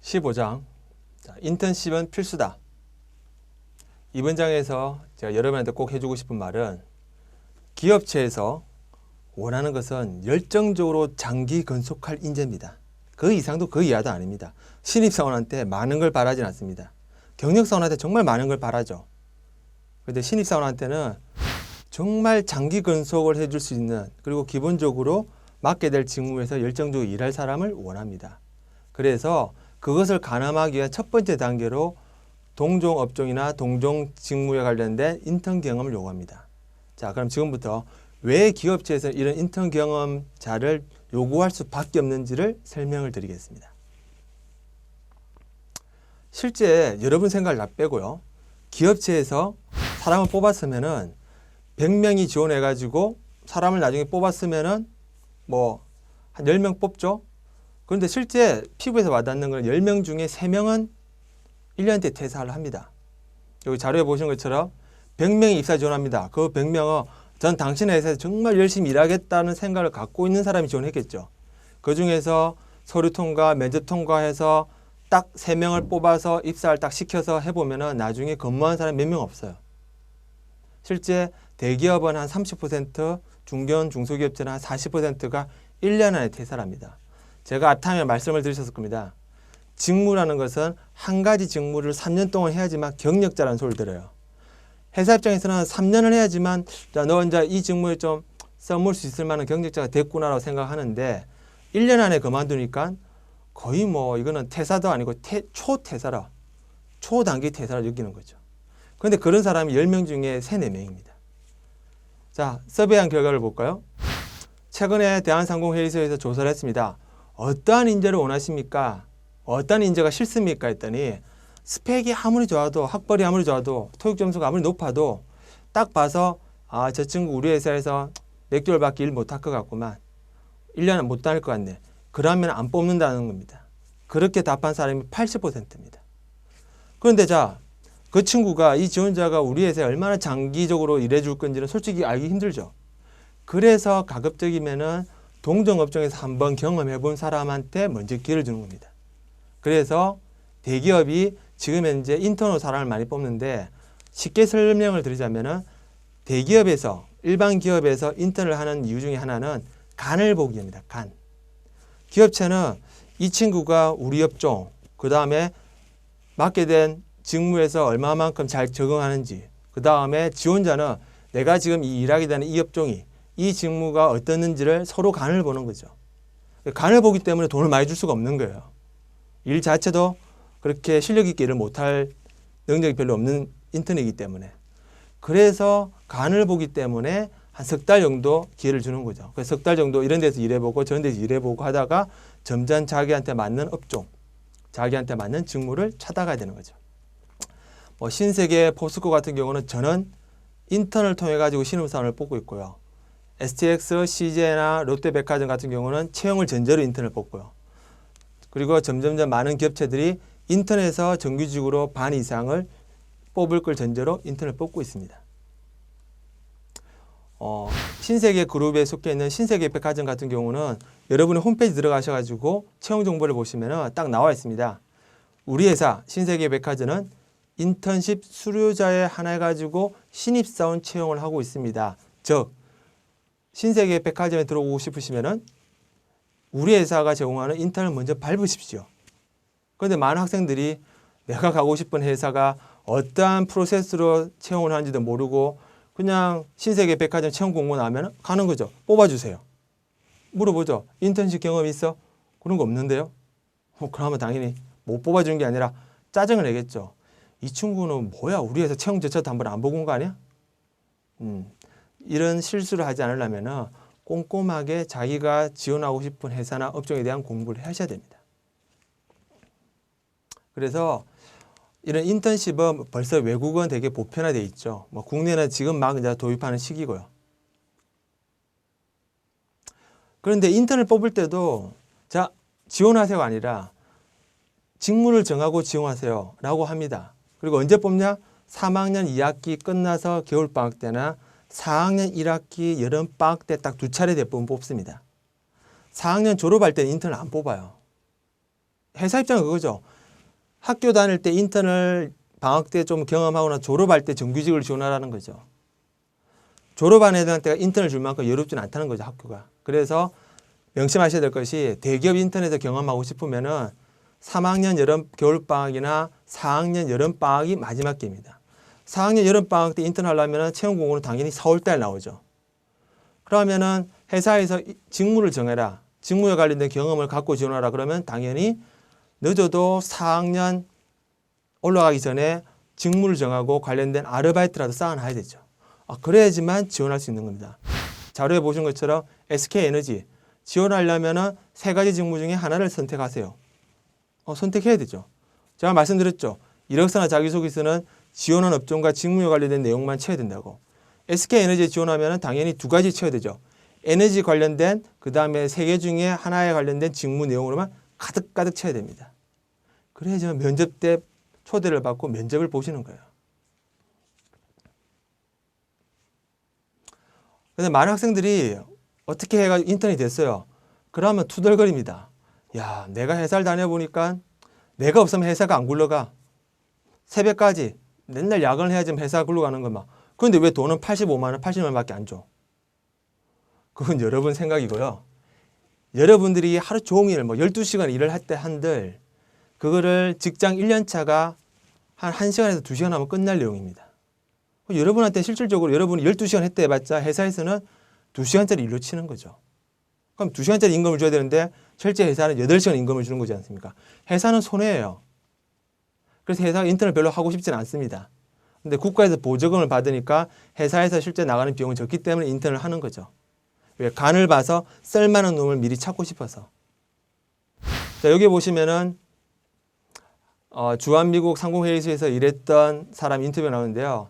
15장 인턴십은 필수다. 이번 장에서 제가 여러분한테 꼭 해주고 싶은 말은 기업체에서 원하는 것은 열정적으로 장기 근속할 인재입니다. 그 이상도 그 이하도 아닙니다. 신입사원한테 많은 걸 바라진 않습니다. 경력사원한테 정말 많은 걸 바라죠. 그런데 신입사원한테는 정말 장기 근속을 해줄 수 있는, 그리고 기본적으로 맡게 될 직무에서 열정적으로 일할 사람을 원합니다. 그래서 그것을 가늠하기 위한 첫 번째 단계로 동종 업종이나 동종 직무에 관련된 인턴 경험을 요구합니다. 자, 그럼 지금부터 왜 기업체에서 이런 인턴 경험자를 요구할 수밖에 없는지를 설명을 드리겠습니다. 실제 여러분 생각을 다 빼고요, 기업체에서 사람을 뽑았으면은 100명이 지원해가지고 사람을 나중에 뽑았으면은 뭐 한 10명 뽑죠. 그런데 실제 피부에서 와닿는 건 10명 중에 3명은 1년 뒤에 퇴사를 합니다. 여기 자료에 보시는 것처럼 100명이 입사 지원합니다. 그 100명은 전 당신의 회사에서 정말 열심히 일하겠다는 생각을 갖고 있는 사람이 지원했겠죠. 그 중에서 서류 통과, 면접 통과해서 딱 3명을 뽑아서 입사를 딱 시켜서 해보면은 나중에 근무한 사람이 몇 명 없어요. 실제 대기업은 한 30%, 중견, 중소기업체는 한 40%가 1년 안에 퇴사를 합니다. 제가 앞타임에 말씀을 드리셨을 겁니다. 직무라는 것은 한 가지 직무를 3년 동안 해야지만 경력자라는 소리를 들어요. 회사 입장에서는 3년을 해야지만 너 이제 이 직무에 좀 써먹을 수 있을 만한 경력자가 됐구나라고 생각하는데 1년 안에 그만두니까 거의 뭐 이거는 퇴사도 아니고 초퇴사라, 초단기 퇴사라 여기는 거죠. 그런데 그런 사람이 10명 중에 3, 4명입니다. 자, 서베이한 결과를 볼까요? 최근에 대한상공회의소에서 조사를 했습니다. 어떠한 인재를 원하십니까? 어떤 인재가 싫습니까? 했더니 스펙이 아무리 좋아도, 학벌이 아무리 좋아도, 토익 점수가 아무리 높아도 딱 봐서 아, 저 친구 우리 회사에서 몇 개월밖에 일 못할 것 같구만, 1년은 못 다닐 것 같네, 그러면 안 뽑는다는 겁니다. 그렇게 답한 사람이 80%입니다. 그런데 자, 그 친구가, 이 지원자가 우리 회사에 얼마나 장기적으로 일해줄 건지는 솔직히 알기 힘들죠. 그래서 가급적이면은 동종업종에서 한번 경험해 본 사람한테 먼저 기회를 주는 겁니다. 그래서 대기업이 지금 현재 인턴으로 사람을 많이 뽑는데, 쉽게 설명을 드리자면은 대기업에서, 일반 기업에서 인턴을 하는 이유 중에 하나는 간을 보기 위함입니다. 간. 기업체는 이 친구가 우리 업종, 그 다음에 맡게 된 직무에서 얼마만큼 잘 적응하는지, 그 다음에 지원자는 내가 지금 일하게 되는 이 업종이, 이 직무가 어떻는지를 서로 간을 보는 거죠. 간을 보기 때문에 돈을 많이 줄 수가 없는 거예요. 일 자체도 그렇게 실력 있게 일을 못할 능력이 별로 없는 인턴이기 때문에. 그래서 간을 보기 때문에 한 석 달 정도 기회를 주는 거죠. 그래서 석 달 정도 이런 데서 일해보고 저런 데서 일해보고 하다가 점점 자기한테 맞는 업종, 자기한테 맞는 직무를 찾아가야 되는 거죠. 뭐 신세계, 포스코 같은 경우는 저는 인턴을 통해 가지고 신입사원을 뽑고 있고요. STX, CJ나 롯데백화점 같은 경우는 채용을 전제로 인턴을 뽑고요. 그리고 점점점 많은 기업체들이 인턴에서 정규직으로 반 이상을 뽑을 걸 전제로 인턴을 뽑고 있습니다. 신세계 그룹에 속해 있는 신세계 백화점 같은 경우는 여러분의 홈페이지 들어가셔가지고 채용 정보를 보시면 딱 나와 있습니다. 우리 회사 신세계 백화점은 인턴십 수료자에 한해 가지고 신입사원 채용을 하고 있습니다. 즉, 신세계 백화점에 들어오고 싶으시면은 우리 회사가 제공하는 인턴을 먼저 밟으십시오. 그런데 많은 학생들이 내가 가고 싶은 회사가 어떠한 프로세스로 채용을 하는지도 모르고 그냥 신세계 백화점 채용 공고 나면 가는 거죠. 뽑아주세요. 물어보죠. 인턴십 경험 있어? 그런 거 없는데요? 그러면 당연히 못 뽑아주는 게 아니라 짜증을 내겠죠. 이 친구는 뭐야, 우리 회사 채용 절차도 한번 안 보고 온 거 아니야? 이런 실수를 하지 않으려면 꼼꼼하게 자기가 지원하고 싶은 회사나 업종에 대한 공부를 하셔야 됩니다. 그래서 이런 인턴십은 벌써 외국은 되게 보편화되어 있죠. 뭐 국내는 지금 막 이제 도입하는 시기고요. 그런데 인턴을 뽑을 때도 자, 지원하세요가 아니라 직무를 정하고 지원하세요 라고 합니다. 그리고 언제 뽑냐? 3학년 2학기 끝나서 겨울방학 때나 4학년 1학기 여름방학 때 딱 2차례 대부분 뽑습니다. 4학년 졸업할 때는 인턴을 안 뽑아요. 회사 입장은 그거죠. 학교 다닐 때 인턴을 방학 때 좀 경험하거나 졸업할 때 정규직을 지원하라는 거죠. 졸업한 애들한테 인턴을 줄 만큼 여롭지는 않다는 거죠, 학교가. 그래서 명심하셔야 될 것이 대기업 인턴에서 경험하고 싶으면은 3학년 여름 겨울방학이나 4학년 여름방학이 마지막 기회입니다. 4학년 여름방학 때 인턴 하려면 채용 공고는 당연히 4월달 나오죠. 그러면은 회사에서 직무를 정해라. 직무에 관련된 경험을 갖고 지원하라. 그러면 당연히 늦어도 4학년 올라가기 전에 직무를 정하고 관련된 아르바이트라도 쌓아놔야 되죠. 그래야지만 지원할 수 있는 겁니다. 자료에 보신 것처럼 SK에너지 지원하려면 세 가지 직무 중에 하나를 선택하세요. 선택해야 되죠. 제가 말씀드렸죠. 이력서나 자기소개서는 지원한 업종과 직무에 관련된 내용만 채워야 된다고. SK에너지에 지원하면 당연히 두 가지 채워야 되죠. 에너지 관련된 그 다음에 세 개 중에 하나에 관련된 직무 내용으로만 가득가득 채워야 됩니다. 그래야지만 면접 때 초대를 받고 면접을 보시는 거예요. 근데 많은 학생들이 어떻게 해가지고 인턴이 됐어요. 그러면 투덜거립니다. 야, 내가 회사를 다녀보니까 내가 없으면 회사가 안 굴러가. 새벽까지 맨날 야근을 해야지 회사가 굴러가는 것만. 그런데 왜 돈은 85만 원, 80만 원밖에 안 줘? 그건 여러분 생각이고요. 여러분들이 하루 종일 12시간 일을 할 때 한들 그거를 직장 1년 차가 한 1시간에서 2시간 하면 끝날 내용입니다. 여러분한테 실질적으로 여러분이 12시간 했다 해봤자 회사에서는 2시간짜리 일로 치는 거죠. 그럼 2시간짜리 임금을 줘야 되는데 실제 회사는 8시간 임금을 주는 거지 않습니까? 회사는 손해예요. 그래서 회사가 인턴을 별로 하고 싶지는 않습니다. 근데 국가에서 보조금을 받으니까 회사에서 실제 나가는 비용은 적기 때문에 인턴을 하는 거죠. 왜? 간을 봐서 쓸만한 놈을 미리 찾고 싶어서. 자, 여기 보시면은 주한미국 상공회의소에서 일했던 사람 인터뷰가 나오는데요.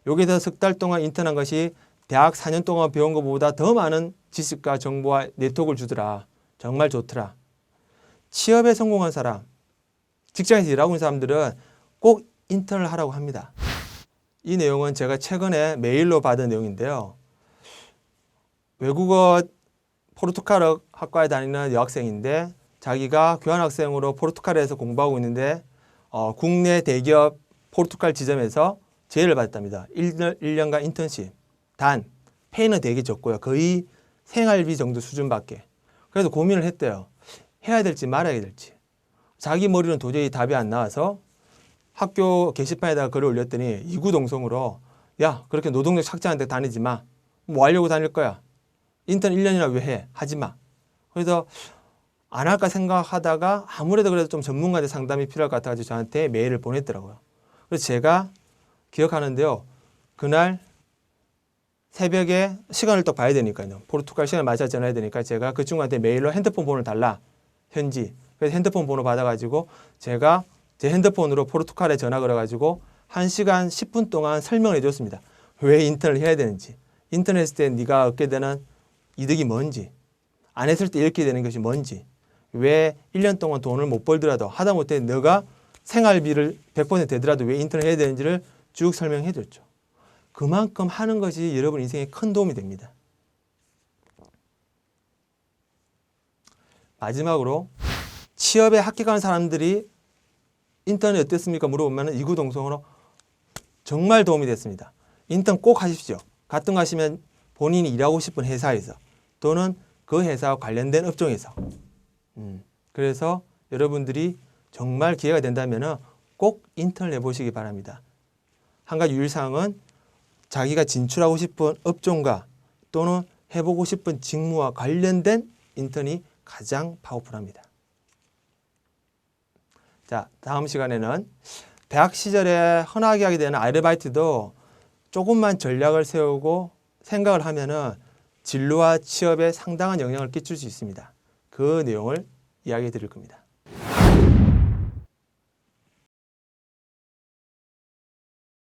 여기서 석 달 동안 인턴한 것이 대학 4년 동안 배운 것보다 더 많은 지식과 정보와 네트워크를 주더라. 정말 좋더라. 취업에 성공한 사람, 직장에서 일하고 있는 사람들은 꼭 인턴을 하라고 합니다. 이 내용은 제가 최근에 메일로 받은 내용인데요. 외국어 포르투갈 학과에 다니는 여학생인데 자기가 교환학생으로 포르투갈에서 공부하고 있는데 국내 대기업 포르투갈 지점에서 제의를 받았답니다. 1년간 인턴십. 단 페이는 되게 적고요. 거의 생활비 정도 수준밖에. 그래서 고민을 했대요. 해야 될지 말아야 될지. 자기 머리는 도저히 답이 안 나와서 학교 게시판에다가 글을 올렸더니 이구동성으로 야, 그렇게 노동력 착취하는 데 다니지 마. 뭐 하려고 다닐 거야. 인턴 1년이나 왜 해? 하지 마. 그래서 안 할까 생각하다가 아무래도 그래도 좀 전문가들 상담이 필요할 것 같아가지고 저한테 메일을 보냈더라고요. 그래서 제가 기억하는데요. 그날 새벽에 시간을 또 봐야 되니까요. 포르투갈 시간을 맞춰 전화해야 되니까 제가 그 친구한테 메일로 핸드폰 번호를 달라. 현지. 그래서 핸드폰 번호 받아가지고 제가 제 핸드폰으로 포르투갈에 전화 걸어가지고 1시간 10분 동안 설명을 해줬습니다. 왜 인턴을 해야 되는지. 인턴 했을 때 네가 얻게 되는 이득이 뭔지. 안 했을 때 잃게 되는 것이 뭔지. 왜 1년 동안 돈을 못 벌더라도 하다못해 너가 생활비를 100% 되더라도 왜 인턴을 해야 되는지를 쭉 설명해 줬죠. 그만큼 하는 것이 여러분 인생에 큰 도움이 됩니다. 마지막으로 취업에 합격한 사람들이 인턴이 어땠습니까? 물어보면 이구동성으로 정말 도움이 됐습니다. 인턴 꼭 하십시오. 가끔 가시면 본인이 일하고 싶은 회사에서 또는 그 회사와 관련된 업종에서. 그래서 여러분들이 정말 기회가 된다면 꼭 인턴을 해보시기 바랍니다. 한 가지 유의사항은 자기가 진출하고 싶은 업종과 또는 해보고 싶은 직무와 관련된 인턴이 가장 파워풀합니다. 자, 다음 시간에는 대학 시절에 흔하게 하게 되는 아르바이트도 조금만 전략을 세우고 생각을 하면은 진로와 취업에 상당한 영향을 끼칠 수 있습니다. 그 내용을 이야기해 드릴 겁니다.